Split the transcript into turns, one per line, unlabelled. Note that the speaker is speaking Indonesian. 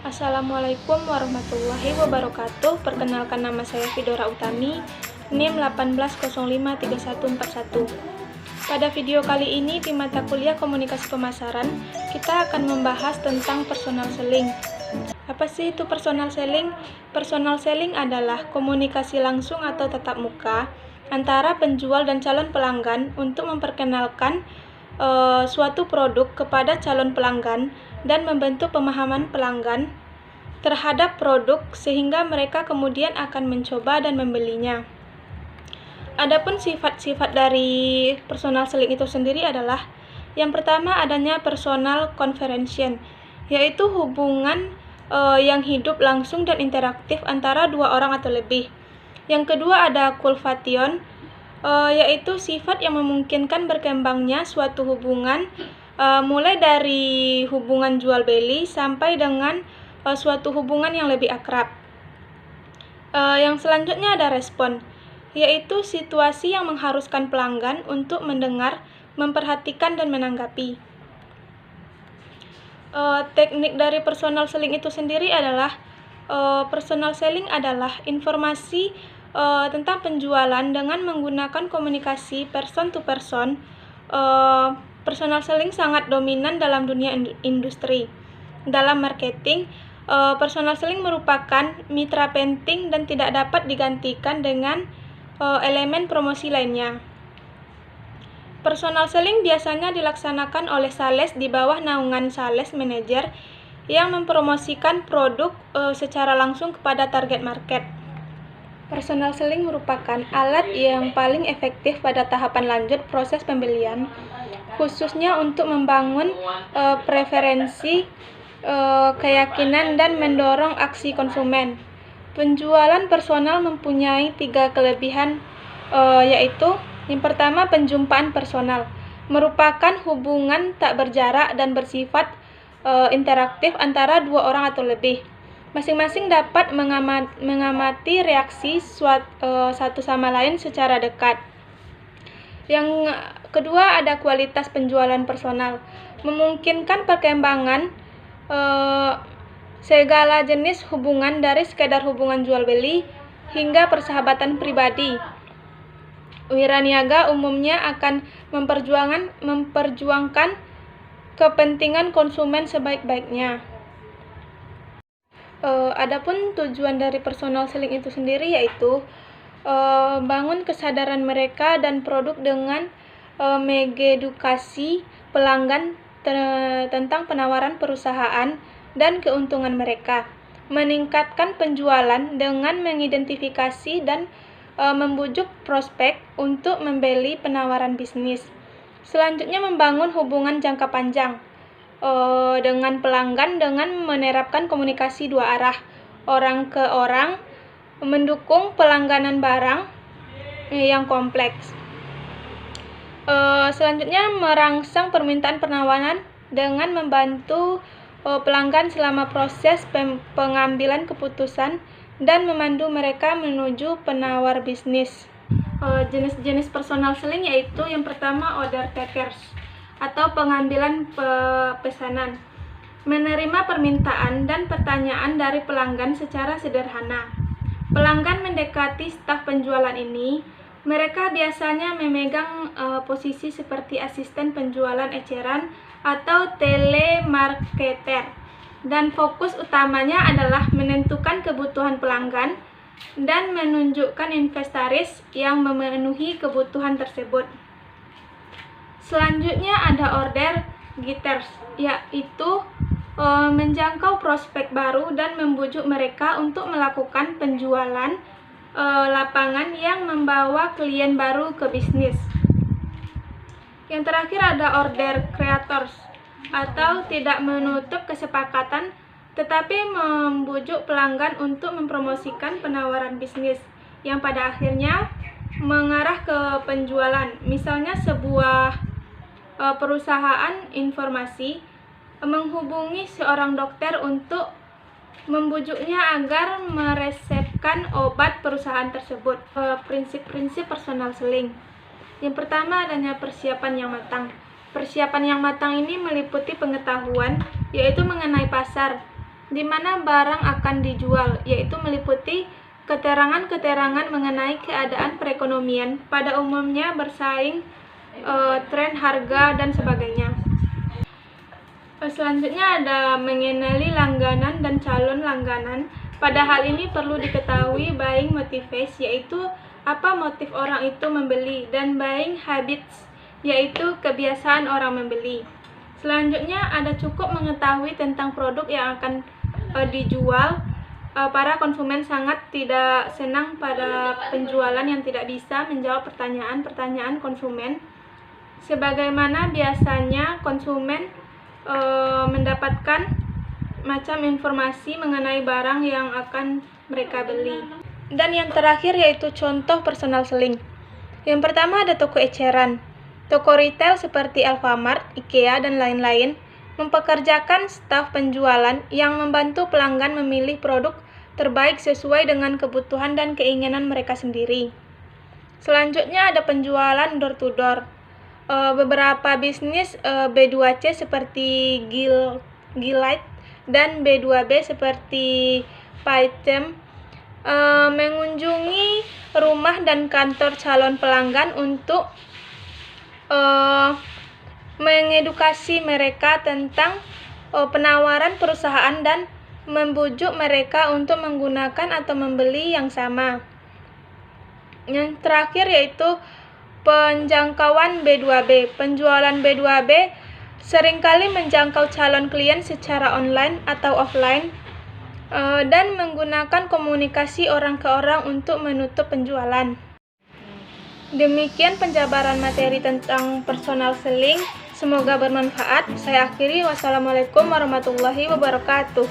Assalamualaikum warahmatullahi wabarakatuh. Perkenalkan, nama saya Fidora Utami, NIM 18053141. Pada video kali ini di mata kuliah Komunikasi Pemasaran, kita akan membahas tentang personal selling. Apa sih itu personal selling? Personal selling adalah komunikasi langsung atau tatap muka antara penjual dan calon pelanggan untuk memperkenalkan suatu produk kepada calon pelanggan dan membentuk pemahaman pelanggan terhadap produk sehingga mereka kemudian akan mencoba dan membelinya. Adapun sifat-sifat dari personal selling itu sendiri adalah yang pertama, adanya personal conversation, yaitu hubungan yang hidup langsung dan interaktif antara dua orang atau lebih. Yang kedua, ada kultivation, yaitu sifat yang memungkinkan berkembangnya suatu hubungan mulai dari hubungan jual beli sampai dengan suatu hubungan yang lebih akrab. Yang selanjutnya ada respon, yaitu situasi yang mengharuskan pelanggan untuk mendengar, memperhatikan, dan menanggapi. Teknik dari personal selling itu sendiri adalah personal selling adalah informasi tentang penjualan dengan menggunakan komunikasi person to person. Personal selling sangat dominan dalam dunia industri. Dalam marketing, personal selling merupakan mitra penting dan tidak dapat digantikan dengan elemen promosi lainnya. Personal selling biasanya dilaksanakan oleh sales di bawah naungan sales manager yang mempromosikan produk secara langsung kepada target market. Personal selling merupakan alat yang paling efektif pada tahapan lanjut proses pembelian, khususnya untuk membangun preferensi, keyakinan, dan mendorong aksi konsumen. Penjualan personal mempunyai 3 kelebihan, yaitu yang pertama, penjumpaan personal merupakan hubungan tak berjarak dan bersifat interaktif antara dua orang atau lebih. Masing-masing dapat mengamati reaksi satu sama lain secara dekat. Yang kedua, ada kualitas penjualan personal, memungkinkan perkembangan segala jenis hubungan dari sekedar hubungan jual beli hingga persahabatan pribadi. Wiraniaga umumnya akan memperjuangkan kepentingan konsumen sebaik-baiknya. Adapun tujuan dari personal selling itu sendiri yaitu bangun kesadaran mereka dan produk dengan mengedukasi pelanggan tentang penawaran perusahaan dan keuntungan mereka, meningkatkan penjualan dengan mengidentifikasi dan membujuk prospek untuk membeli penawaran bisnis. Selanjutnya, membangun hubungan jangka panjang dengan pelanggan dengan menerapkan komunikasi dua arah, orang ke orang, mendukung pelangganan barang yang kompleks. Selanjutnya, merangsang permintaan penawaran dengan membantu pelanggan selama proses pengambilan keputusan dan memandu mereka menuju penawar bisnis. Jenis-jenis personal selling yaitu yang pertama, order takers atau pengambilan pesanan, menerima permintaan dan pertanyaan dari pelanggan secara sederhana. Pelanggan mendekati staf penjualan ini. Mereka biasanya memegang posisi seperti asisten penjualan eceran atau telemarketer, dan fokus utamanya adalah menentukan kebutuhan pelanggan dan menunjukkan inventaris yang memenuhi kebutuhan tersebut. Selanjutnya ada order getters, yaitu menjangkau prospek baru dan membujuk mereka untuk melakukan penjualan lapangan yang membawa klien baru ke bisnis. Yang terakhir ada order creators, atau tidak menutup kesepakatan tetapi membujuk pelanggan untuk mempromosikan penawaran bisnis yang pada akhirnya mengarah ke penjualan. Misalnya sebuah perusahaan informasi menghubungi seorang dokter untuk membujuknya agar meresepkan obat perusahaan tersebut. Prinsip-prinsip personal selling. Yang pertama, adanya persiapan yang matang. Persiapan yang matang ini meliputi pengetahuan, yaitu mengenai pasar, di mana barang akan dijual, yaitu meliputi keterangan-keterangan mengenai keadaan perekonomian, pada umumnya bersaing, tren harga, dan sebagainya. Selanjutnya ada mengenali langganan dan calon langganan. Pada hal ini perlu diketahui buying motives, yaitu apa motif orang itu membeli, dan buying habits, yaitu kebiasaan orang membeli. Selanjutnya ada cukup mengetahui tentang produk yang akan dijual. Para konsumen sangat tidak senang pada penjualan yang tidak bisa menjawab pertanyaan-pertanyaan konsumen. Sebagaimana biasanya konsumen mendapatkan macam informasi mengenai barang yang akan mereka beli. Dan yang terakhir yaitu contoh personal selling. Yang pertama ada toko eceran. Toko retail seperti Alfamart, IKEA, dan lain-lain mempekerjakan staf penjualan yang membantu pelanggan memilih produk terbaik sesuai dengan kebutuhan dan keinginan mereka sendiri. Selanjutnya ada penjualan door to door. Beberapa bisnis B2C seperti Gillette dan B2B seperti Paytem mengunjungi rumah dan kantor calon pelanggan untuk mengedukasi mereka tentang penawaran perusahaan dan membujuk mereka untuk menggunakan atau membeli yang sama. Yang terakhir yaitu penjangkauan B2B. Penjualan B2B seringkali menjangkau calon klien secara online atau offline dan menggunakan komunikasi orang ke orang untuk menutup penjualan. Demikian penjabaran materi tentang personal selling. Semoga bermanfaat. Saya akhiri. Wassalamualaikum warahmatullahi wabarakatuh.